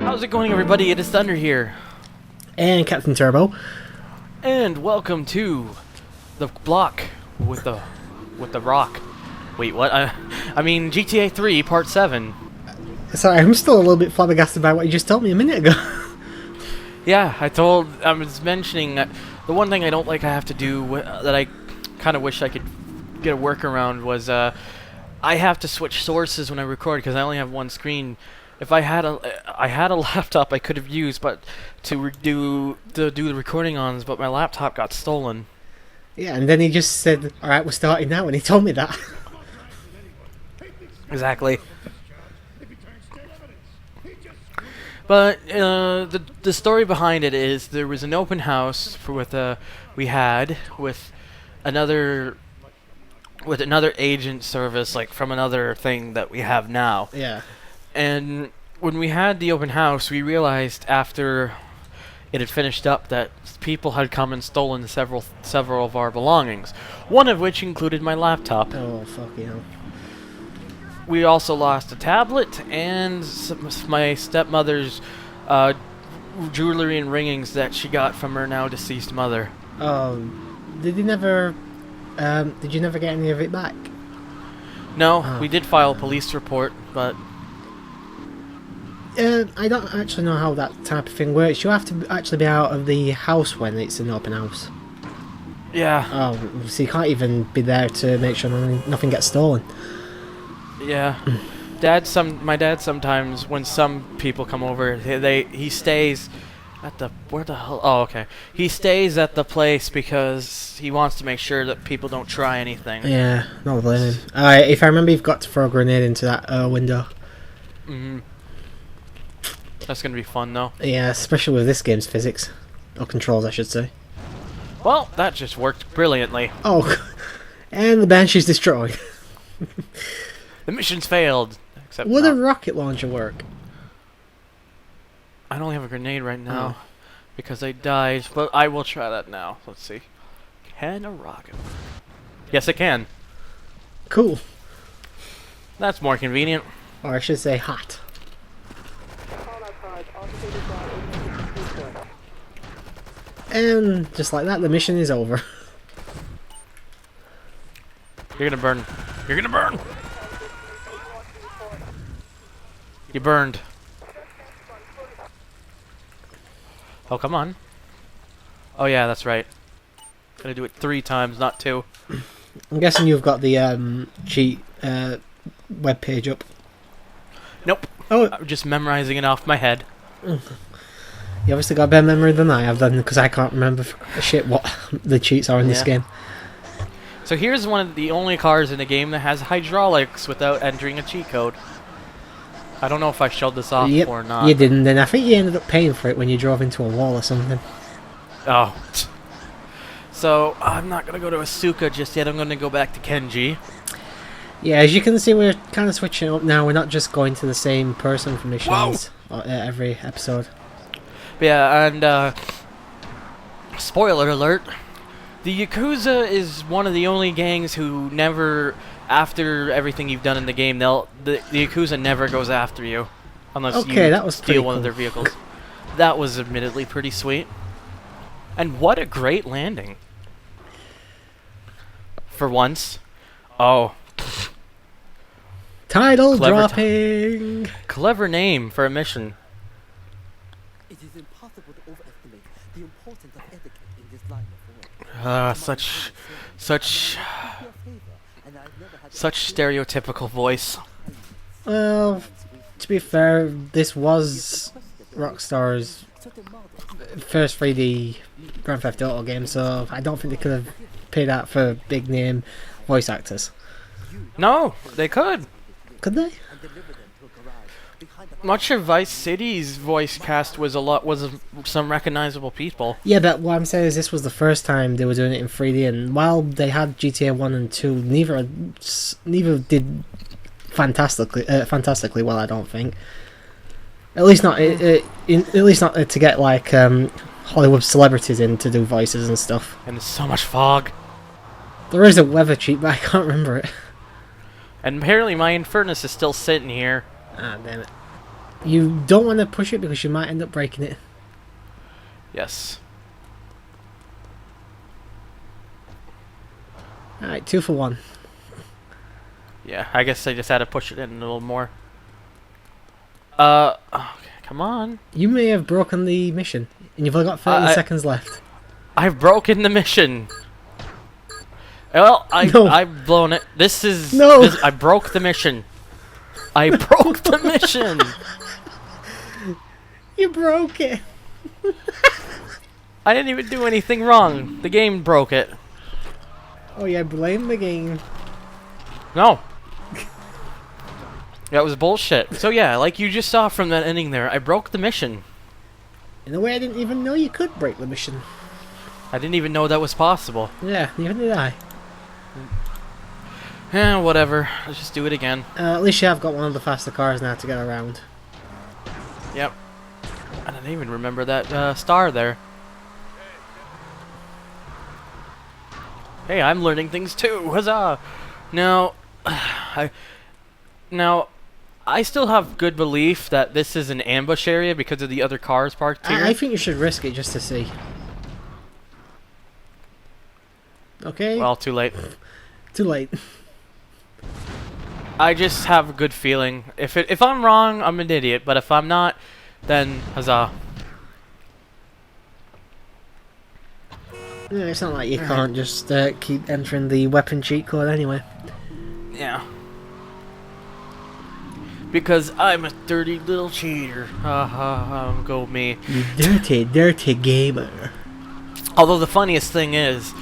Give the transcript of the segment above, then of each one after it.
How's it going, everybody? It is Thunder here. And Captain Turbo. And welcome to the block with the rock. Wait, what? I mean GTA 3 Part 7. Sorry, I'm still a little bit flabbergasted by what you just told me a minute ago. Yeah, I was mentioning that the one thing I don't like I have to do that I kind of wish I could get a workaround was I have to switch sources when I record because I only have one screen. If I had a laptop I could have used, but to do the recording on, but my laptop got stolen. Yeah, and then he just said, "All right, we're starting now," and he told me that. Exactly. But the story behind it is there was an open house with another agent service, like from another thing that we have now. Yeah. And when we had the open house, we realized after it had finished up that people had come and stolen several of our belongings. One of which included my laptop. Oh, fuck you. We also lost a tablet and my stepmother's jewelry and ringings that she got from her now deceased mother. Did you never get any of it back? No, we did file a police report, but I don't actually know how that type of thing works. You have to actually be out of the house when it's an open house. yeah. Oh, so you can't even be there to make sure nothing gets stolen. Yeah. My dad sometimes, when some people come over, he stays at the, where the hell, oh, okay. He stays at the place because he wants to make sure that people don't try anything. Yeah, not blaming him. If I remember, you've got to throw a grenade into that window. Mm-hmm. That's going to be fun, though. Yeah, especially with this game's physics. Or controls, I should say. Well, that just worked brilliantly. Oh, and the Banshee's destroyed. The mission's failed. Except Would a rocket launcher work? I don't have a grenade right now because I died, but I will try that now. Let's see. Can a rocket work? Yes, it can. Cool. That's more convenient. Or I should say hot. And just like that, the mission is over. You're gonna burn. You're gonna burn! You burned. Oh, come on. Oh, yeah, that's right. Gotta do it 3 times, not 2. I'm guessing you've got the cheat web page up. Nope. Oh, I'm just memorizing it off my head. You obviously got a better memory than I have, then, because I can't remember shit what the cheats are in this game. So here's one of the only cars in the game that has hydraulics without entering a cheat code. I don't know if I showed this off or not. You didn't, then I think you ended up paying for it when you drove into a wall or something. Oh. So, I'm not going to go to Asuka just yet. I'm going to go back to Kenji. Yeah, as you can see, we're kind of switching up now. We're not just going to the same person for missions every episode. Yeah, and spoiler alert, the Yakuza is one of the only gangs who never, after everything you've done in the game, the Yakuza never goes after you unless you that was steal one cool. of their vehicles. That was admittedly pretty sweet. And what a great landing. For once. Oh. Title dropping! Clever name for a mission. It is impossible to overestimate the importance of etiquette in this line of work. Such stereotypical voice. Well, to be fair, this was Rockstar's first 3D Grand Theft Auto game, so I don't think they could have paid out for big name voice actors. No, they could. Could they? Much of Vice City's voice cast was some recognizable people. Yeah, but what I'm saying is this was the first time they were doing it in 3D, and while they had GTA 1 and 2, neither did fantastically well, I don't think. At least not to get like Hollywood celebrities in to do voices and stuff. And there's so much fog. There is a weather cheat, but I can't remember it. And apparently my Infernus is still sitting here. Ah, damn it. You don't want to push it because you might end up breaking it. Yes. Alright, 2 for 1. Yeah, I guess I just had to push it in a little more. Okay, come on. You may have broken the mission, and you've only got 30 seconds left. I've broken the mission. Well, I've blown it. This is... No! I broke the mission. I broke the mission! You broke it! I didn't even do anything wrong. The game broke it. Oh yeah, blame the game. No. That was bullshit. So yeah, like you just saw from that ending there, I broke the mission. In a way I didn't even know you could break the mission. I didn't even know that was possible. Yeah, neither did I. Yeah, whatever. Let's just do it again. At least you have got one of the faster cars now to get around. Yep. I didn't even remember that star there. Hey, I'm learning things too. Huzzah! Now, I still have good belief that this is an ambush area because of the other cars parked here. I think you should risk it just to see. Okay? Well, too late. Too late. I just have a good feeling. If I'm wrong, I'm an idiot. But if I'm not, then huzzah. Yeah, it's not like you can't just keep entering the weapon cheat code anyway. Yeah. Because I'm a dirty little cheater. Ha ha ha, go me. You dirty, dirty gamer. Although the funniest thing is,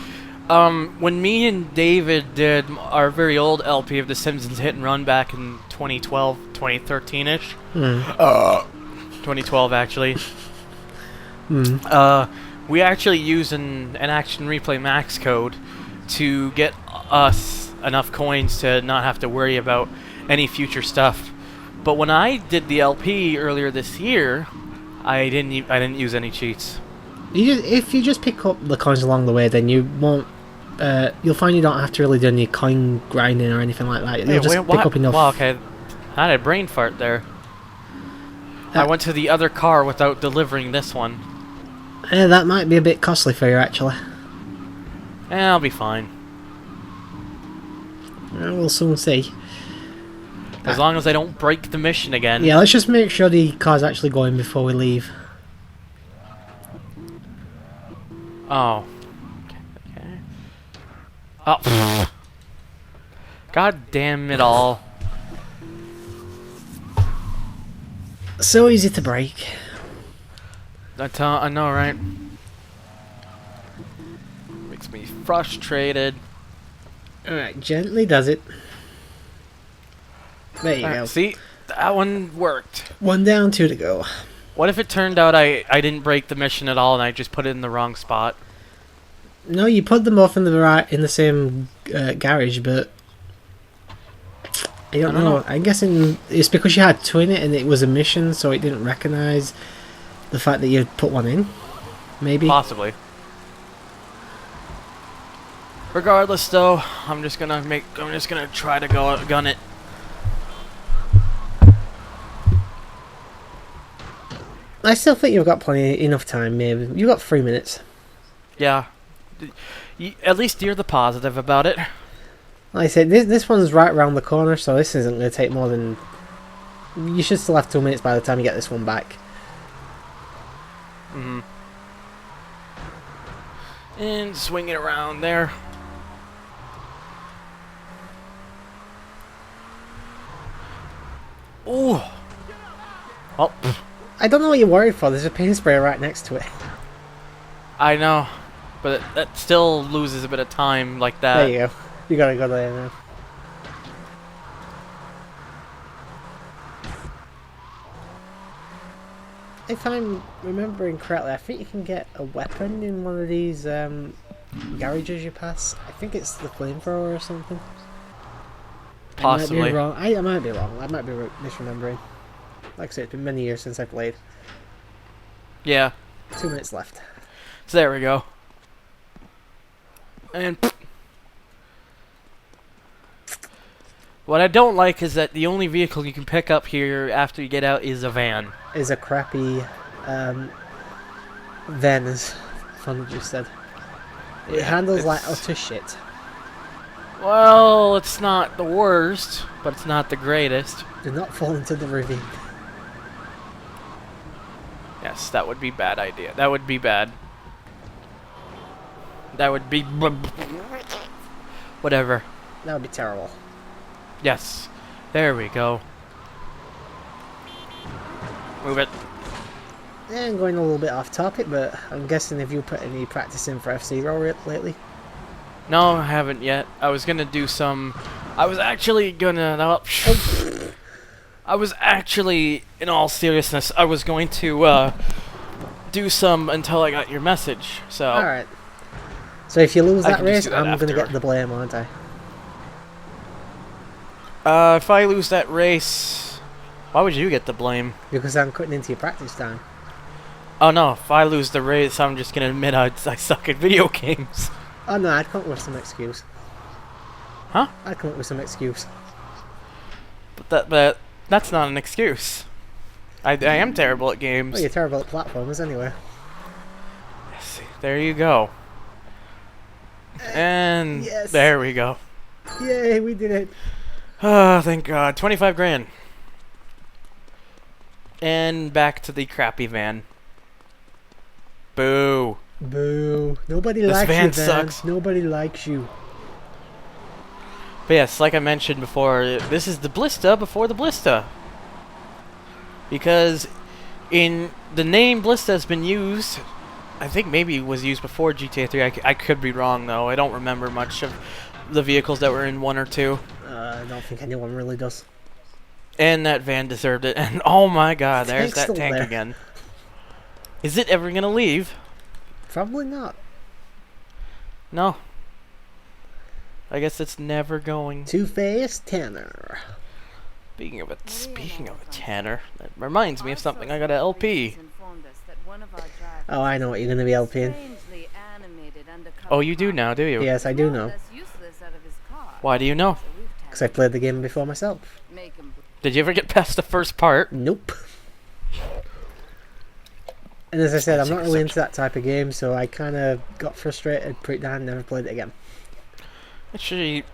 when me and David did our very old LP of The Simpsons Hit and Run back in 2012, 2013-ish. 2012, actually. We actually used an Action Replay Max code to get us enough coins to not have to worry about any future stuff. But when I did the LP earlier this year, I didn't use any cheats. If you just pick up the coins along the way, then you won't. You'll find you don't have to really do any coin grinding or anything like that. You'll just pick up enough. Wow, okay. I had a brain fart there. I went to the other car without delivering this one. That might be a bit costly for you, actually. I'll be fine. We'll soon see. As long as I don't break the mission again. Yeah, let's just make sure the car's actually going before we leave. Oh. Okay. Oh. God damn it all. So easy to break. I know, right? Makes me frustrated. Alright, gently does it. There you go. See? That one worked. 1 down, 2 to go. What if it turned out I didn't break the mission at all and I just put it in the wrong spot? No, you put them both in the same garage, but I don't know. I'm guessing it's because you had 2 in it and it was a mission, so it didn't recognise the fact that you had put one in. Maybe. Possibly. Regardless, though, I'm just gonna try to go gun it. I still think you've got enough time. Maybe you've got 3 minutes. Yeah. At least you're the positive about it. Like I said, this one's right around the corner, so this isn't going to take more than... You should still have 2 minutes by the time you get this one back. And swing it around there. Ooh. Oh. I don't know what you're worried for. There's a paint sprayer right next to it. I know, but that still loses a bit of time like that. There you go. You gotta go there now. If I'm remembering correctly, I think you can get a weapon in one of these garages you pass. I think it's the flamethrower or something. Possibly. I might be wrong. I might be wrong. I might be misremembering. Like I said, it's been many years since I played. Yeah. 2 minutes left. So there we go. And What I don't like is that the only vehicle you can pick up here after you get out is a van. Is a crappy van, as Fun just said. It handles like utter shit. Well, it's not the worst, but it's not the greatest. Do not fall into the ravine. Yes, that would be bad idea. That would be bad. That would be... whatever. That would be terrible. Yes. There we go. Move it. And going a little bit off topic, but I'm guessing if you put any practice in for F-Zero lately? No, I haven't yet. I was gonna do some... I was actually gonna... No, I was actually, in all seriousness, I was going to do some until I got your message, so... Alright. So if you lose I that can just race, do that I'm going to after. get the blame, aren't I? If I lose that race... Why would you get the blame? Because I'm cutting into your practice time. Oh no, if I lose the race, I'm just gonna admit I suck at video games. Oh no, I'd come up with some excuse. Huh? I'd come up with some excuse. But that's not an excuse. I am terrible at games. Well, you're terrible at platformers anyway. Yes, there you go. And Yes. there we go. Yay, we did it. Oh, thank God. 25 grand. And back to the crappy van. Boo. Boo. Nobody This likes van you, Van. sucks. Nobody likes you. But yes, like I mentioned before, this is the Blista before the Blista. Because in the name Blista has been used, I think maybe it was used before GTA 3. I could be wrong though. I don't remember much of the vehicles that were in 1 or 2. I don't think anyone really does. And that van deserved it. And oh my God, there's Tank's that still tank there. again. Is it ever gonna leave? Probably not. No. I guess it's never going. Two-Faced Tanner. Speaking of a Tanner, that reminds me of something. I got an LP. Oh, I know what you're going to be LPing. Oh, you do now, do you? Yes, I do know. Why do you know? Because I played the game before myself. Did you ever get past the first part? Nope. And as I said, I'm not really into that type of game, so I kind of got frustrated, put it down, and never played it again. Actually,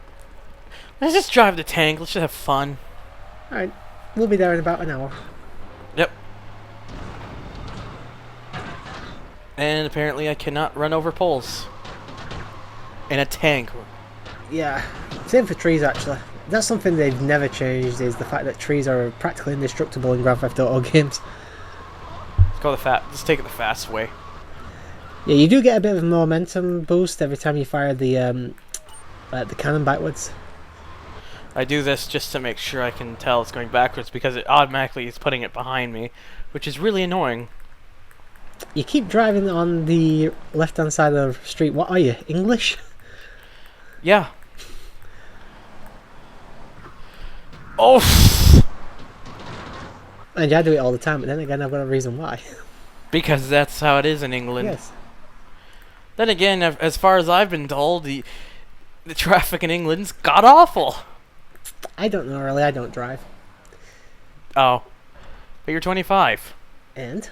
let's just drive the tank. Let's just have fun. Alright, we'll be there in about an hour. Yep. And apparently I cannot run over poles. In a tank. Yeah, same for trees actually. That's something they've never changed, is the fact that trees are practically indestructible in Grand Theft Auto games. Let's take it the fast way. Yeah, you do get a bit of a momentum boost every time you fire the cannon backwards. I do this just to make sure I can tell it's going backwards because it automatically is putting it behind me, which is really annoying. You keep driving on the left-hand side of the street. What are you, English? Yeah. Oh! And I do it all the time, but then again, I've got a reason why. Because that's how it is in England. Yes. Then again, as far as I've been told, the traffic in England's god-awful. I don't know, really. I don't drive. Oh. But you're 25. And?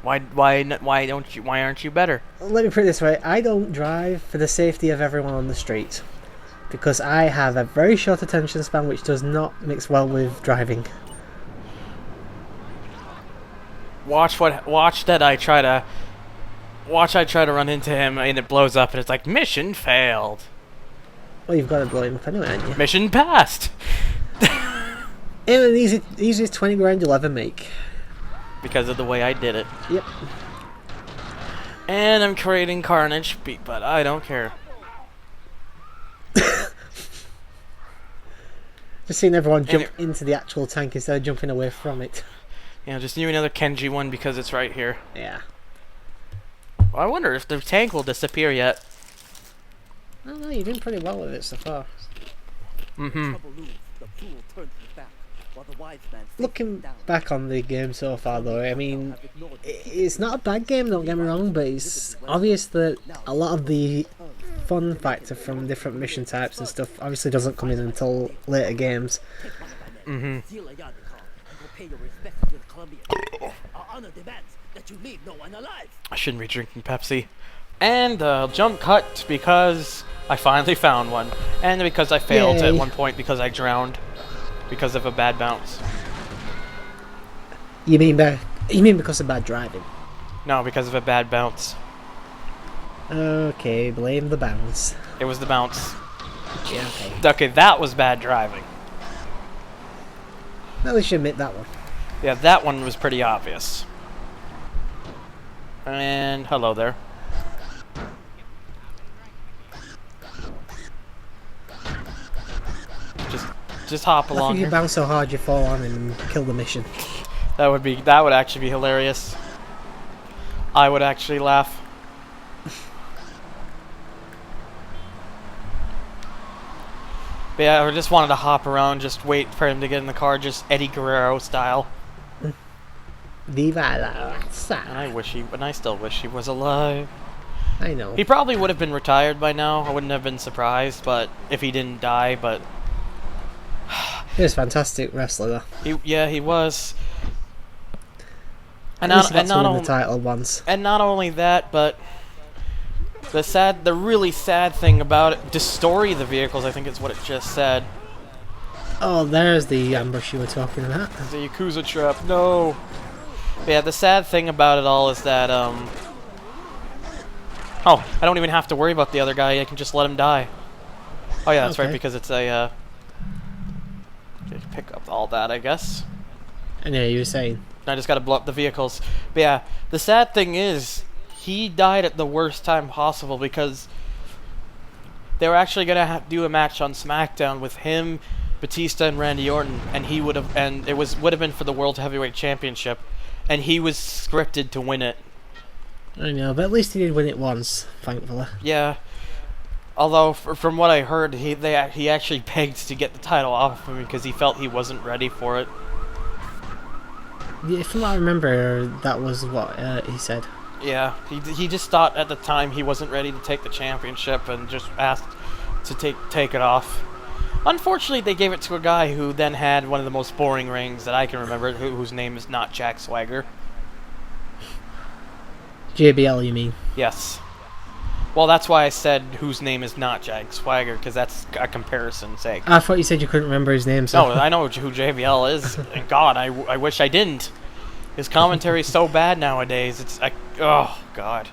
Why aren't you better? Let me put it this way. I don't drive for the safety of everyone on the street. Because I have a very short attention span which does not mix well with driving. Watch that I try to run into him and it blows up and it's like mission failed. Well, you've got to blow him up anyway, haven't you? Mission passed. And the easiest 20 grand you'll ever make. Because of the way I did it. Yep. And I'm creating carnage, but I don't care. Just seeing everyone jump into the actual tank instead of jumping away from it. You know, just new another Kenji one because it's right here. Yeah. I wonder if the tank will disappear yet. I don't know, you're doing pretty well with it so far. Mm-hmm. Looking back on the game so far though, I mean, it's not a bad game, don't get me wrong, but it's obvious that a lot of the fun factor from different mission types and stuff obviously doesn't come in until later games. Mm-hmm. Steal a yard car and go pay your respects to the Colombians. Our honor demands that you leave no one alive. I shouldn't be drinking Pepsi. And jump cut because I finally found one. And because I failed at Yay. one point because I drowned because of a bad bounce. You mean because of bad driving? No, because of a bad bounce. Okay, blame the bounce. It was the bounce. Yeah, okay. Okay, that was bad driving. At least you admit that one. Yeah, that one was pretty obvious. And hello there. Just hop I along think you here. bounce so hard you fall on and kill the mission. That would actually be hilarious. I would actually laugh. But yeah, I just wanted to hop around, just wait for him to get in the car, just Eddie Guerrero style. Viva la raza. And I still wish he was alive. I know. He probably would have been retired by now. I wouldn't have been surprised, but if he didn't die, but He was a fantastic wrestler though. he was. At least he got to win the title once. And not only that, but the really sad thing about it, destroy the vehicles, I think is what it just said. Oh, there's the ambush you were talking about. The Yakuza trap, no. But yeah, the sad thing about it all is that, oh, I don't even have to worry about the other guy, I can just let him die. Oh yeah, that's right, Okay. because it's a, pick up all that, I guess. I know you were saying. I just gotta blow up the vehicles. But yeah, the sad thing is, he died at the worst time possible because they were actually gonna do a match on SmackDown with him, Batista, and Randy Orton, and he would have, and it would have been for the World Heavyweight Championship, and he was scripted to win it. I know, but at least he did win it once, thankfully. Yeah. Although, from what I heard, he actually begged to get the title off of him because he felt he wasn't ready for it. Yeah, from what I remember, that was what he said. Yeah, he just thought at the time he wasn't ready to take the championship and just asked to take it off. Unfortunately, they gave it to a guy who then had one of the most boring rings that I can remember, whose name is not Jack Swagger. JBL, you mean? Yes. Well, that's why I said whose name is not Jack Swagger, because that's a comparison's sake. I thought you said you couldn't remember his name, so... No, I know who JBL is. And God, I wish I didn't. His commentary's so bad nowadays. Oh, God.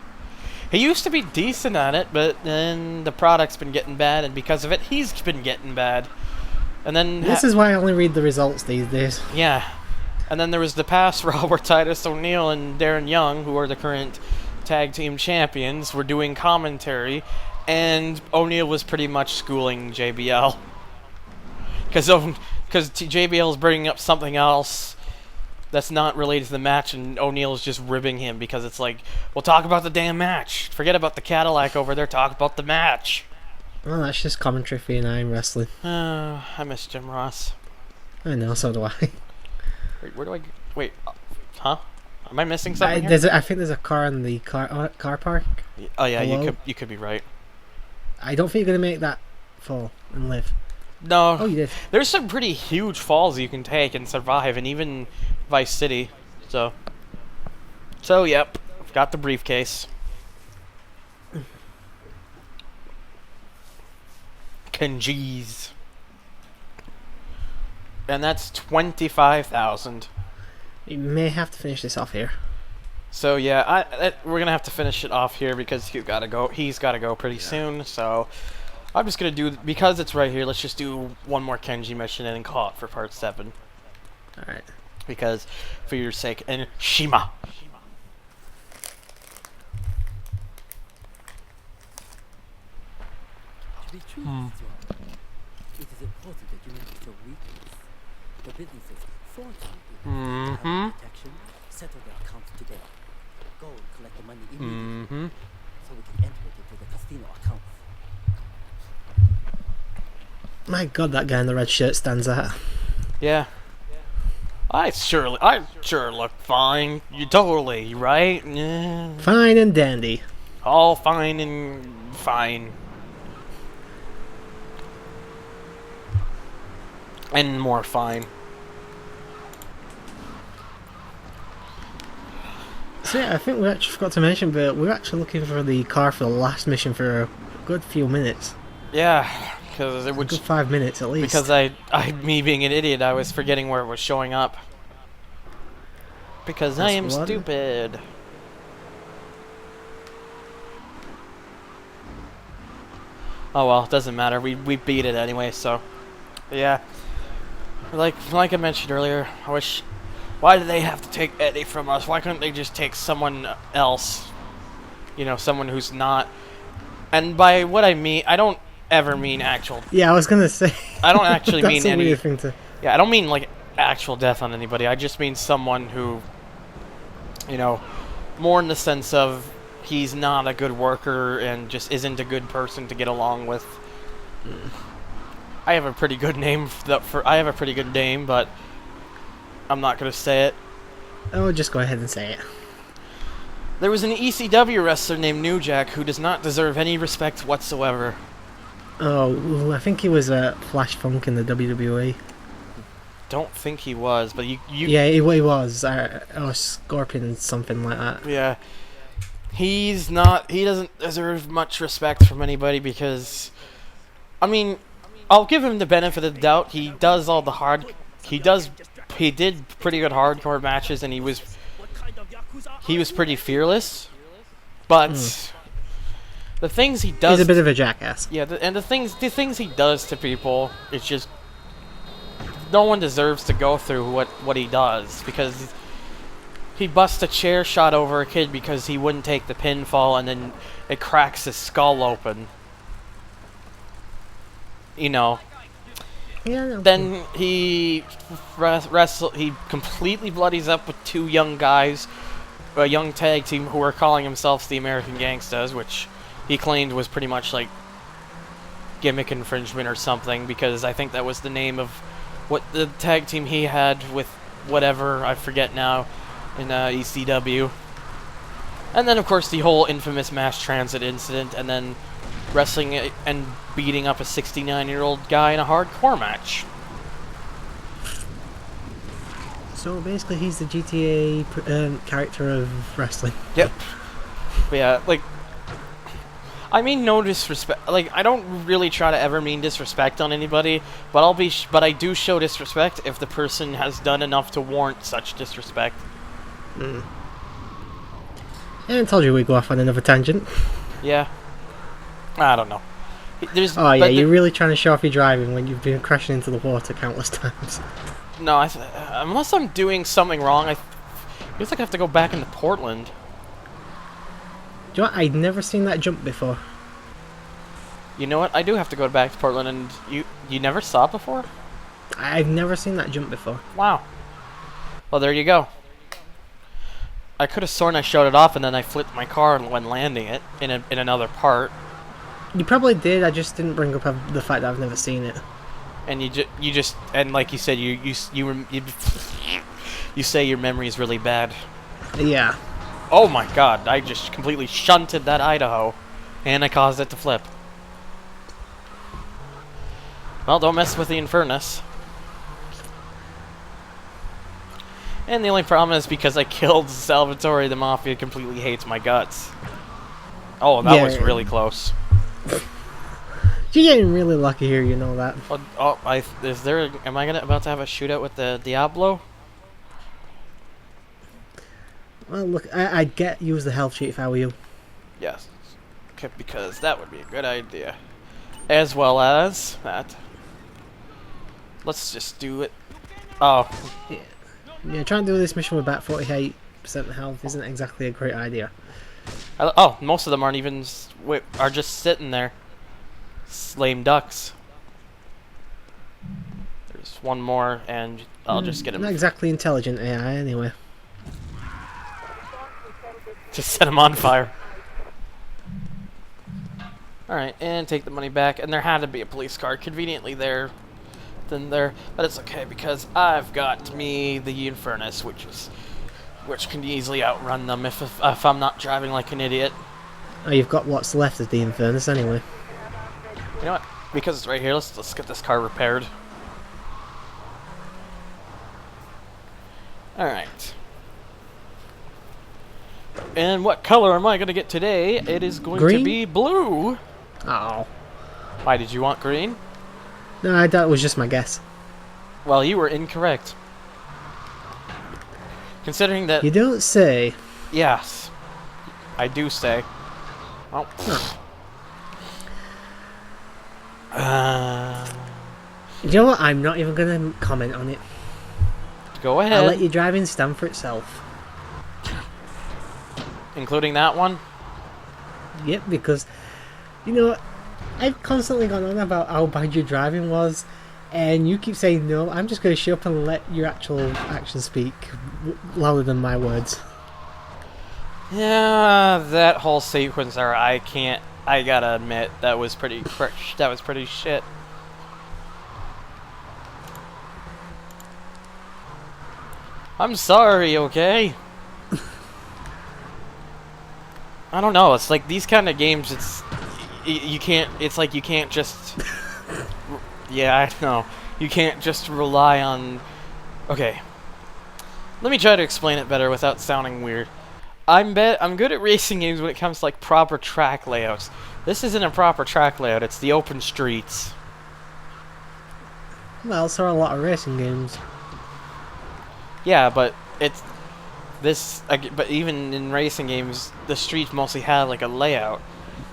He used to be decent at it, but then the product's been getting bad, and because of it, he's been getting bad. And then... This is why I only read the results these days. Yeah. And then there was the past Raw where Titus O'Neil and Darren Young, who are the current tag team champions, were doing commentary, and O'Neil was pretty much schooling JBL. Because JBL is bringing up something else that's not related to the match, and O'Neil is just ribbing him because it's like, well, talk about the damn match. Forget about the Cadillac over there. Talk about the match. Well, that's just commentary for I'm wrestling. I miss Jim Ross. I know, so do I. Wait, where do I... Wait, huh? Am I missing something here? I think there's a car in the car park. Oh yeah, Hello? you could be right. I don't think you're going to make that fall and live. No. Oh, you did. There's some pretty huge falls you can take and survive, and even Vice City. So yep, I've got the briefcase. Kenji's. And that's 25,000. You may have to finish this off here. So yeah, we're gonna have to finish it off here because he's gotta go pretty soon. So I'm just gonna do, because it's right here, let's just do one more Kenji mission and then call it for part 7. Alright. Because for your sake, and Shima. To be true, it is important that you manage your weakness. The businesses fortunately have protection. Settle their accounts today. Go and collect the money immediately, so we can enter it into the casino accounts. My god, that guy in the red shirt stands out. Yeah. I sure look fine. You totally right. Yeah. Fine and dandy. All fine and fine. and more fine. So yeah, I think we actually forgot to mention, but we're actually looking for the car for the last mission for a good few minutes. Yeah, because it A would. good 5 minutes at least. Because me being an idiot, I was forgetting where it was showing up. Because I am stupid. Oh well, it doesn't matter. We beat it anyway, so yeah. Like I mentioned earlier, I wish. Why do they have to take Eddie from us? Why couldn't they just take someone else? You know, someone who's not. And by what I mean, I don't ever mean actual. Yeah, I was gonna say. I don't actually That's mean a any. weird thing to. Yeah, I don't mean like actual death on anybody. I just mean someone who, you know, more in the sense of he's not a good worker and just isn't a good person to get along with. I have a pretty good name I have a pretty good name, but I'm not gonna say it. Oh, just go ahead and say it. There was an ECW wrestler named New Jack who does not deserve any respect whatsoever. Oh, I think he was Flash Funk in the WWE. Don't think he was, but you Yeah, he was. Or Scorpion, something like that. yeah. He doesn't deserve much respect from anybody because, I mean, I'll give him the benefit of the doubt. He did pretty good hardcore matches, and he was pretty fearless. But the things he does, he's a bit of a jackass. Yeah, and the things he does to people, it's just no one deserves to go through what he does, because he busts a chair shot over a kid because he wouldn't take the pinfall, and then it cracks his skull open. You know. Yeah. No. Then he completely bloodies up with two young guys, a young tag team who were calling themselves the American Gangstas, which he claimed was pretty much like gimmick infringement or something, because I think that was the name of what the tag team he had with whatever, I forget now, in ECW. And then, of course, the whole infamous mass transit incident, and then wrestling and beating up a 69-year-old guy in a hardcore match. So basically, he's the GTA character of wrestling. Yep. But yeah, like, I mean no disrespect. Like, I don't really try to ever mean disrespect on anybody, but but I do show disrespect if the person has done enough to warrant such disrespect. And I told you we'd go off on another tangent. Yeah. I don't know. You're really trying to show off your driving when you've been crashing into the water countless times. No, unless I'm doing something wrong, I guess I have to go back into Portland. Do you know what? I'd never seen that jump before. You know what? I do have to go back to Portland, and you never saw it before? I've never seen that jump before. Wow. Well, there you go. I could have sworn I showed it off, and then I flipped my car when landing it in another part. You probably did. I just didn't bring up the fact that I've never seen it. And you just and like you said, you say your memory is really bad. Yeah. Oh my God! I just completely shunted that Idaho, and I caused it to flip. Well, don't mess with the Infernus. And the only problem is because I killed Salvatore, the Mafia completely hates my guts. Oh, that was really close. You're getting really lucky here, you know that. Am I about to have a shootout with the Diablo? Well, look, I'd use the health sheet if I were you. Yes, because that would be a good idea. As well as that. Let's just do it. Oh. Yeah, trying to do this mission with about 48% health isn't exactly a great idea. Most of them are just sitting there. Lame ducks. There's one more, and I'll just get him. Not exactly intelligent AI, anyway. Just set him on fire. Alright, and take the money back. And there had to be a police car conveniently there. But it's okay because I've got me the Infernus, which can easily outrun them if I'm not driving like an idiot. Oh, you've got what's left of the Infernus anyway. You know what? Because it's right here, let's get this car repaired. Alright. And what color am I going to get today? It is going to Green? be blue. Oh. Why did you want green? No, that was just my guess. Well, you were incorrect. Considering that... You don't say. Yes. I do say. Oh. You know what? I'm not even going to comment on it. Go ahead. I'll let your driving stand for itself. Including that one? Yep, because, you know, I've constantly gone on about how bad your driving was, and you keep saying no. I'm just going to shut up and let your actual actions speak louder than my words. Yeah, that whole sequence there, I gotta admit, that was pretty shit. I'm sorry, okay? I don't know, it's like these kind of games, you can't just... Yeah, I know. You can't just rely on... Okay. Let me try to explain it better without sounding weird. I'm good at racing games when it comes to like proper track layouts. This isn't a proper track layout, it's the open streets. Well, so are a lot of racing games. Yeah, but but even in racing games, the streets mostly have like a layout.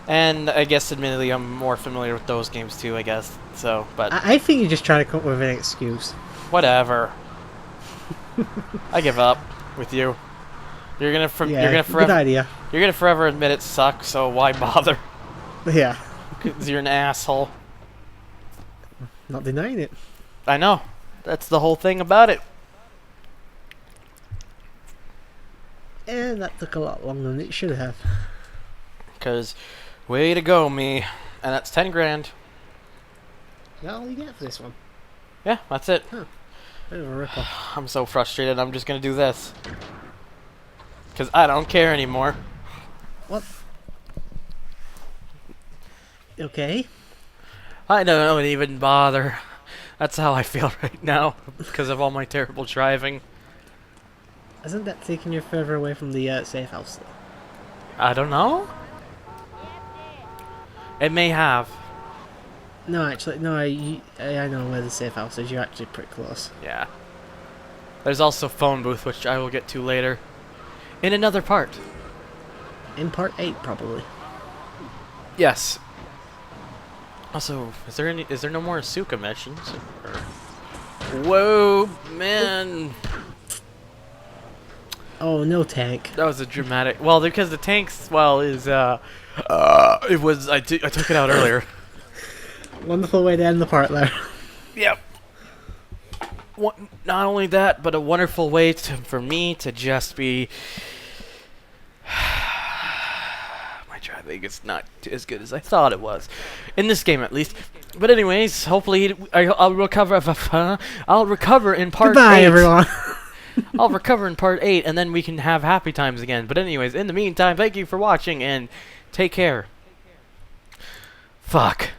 And I guess admittedly I'm more familiar with those games too, I guess. So, but I think you're just trying to come up with an excuse. Whatever. I give up with you. You're gonna good idea. You're gonna forever admit it sucks, so why bother? Yeah. 'Cause you're an asshole. Not denying it. I know. That's the whole thing about it. And that took a lot longer than it should have. 'Cause, way to go, me. And that's 10 grand. That's all you get for this one. Yeah, that's it. Bit of a rip-off. I'm so frustrated, I'm just gonna do this. 'Cause I don't care anymore. What? Okay. I don't even bother. That's how I feel right now, because of all my terrible driving. Hasn't that taken you further away from the safe house? I don't know. It may have. No, actually, no, I know where the safe house is. You're actually pretty close. Yeah. There's also phone booth, which I will get to later. In another part. In part 8, probably. Yes. Also, is there no more Asuka missions? Or... Whoa, man. Oh, no tank. That was a dramatic... Well, because the tanks, well, is, I took it out earlier. Wonderful way to end the part there. Yep. Not only that, but a wonderful way for me to just be... My driving is not as good as I thought it was. In this game, at least. But anyways, hopefully I'll recover... I'll recover in part 8. Goodbye, everyone. I'll recover in part 8, and then we can have happy times again. But anyways, in the meantime, thank you for watching, and take care. Fuck.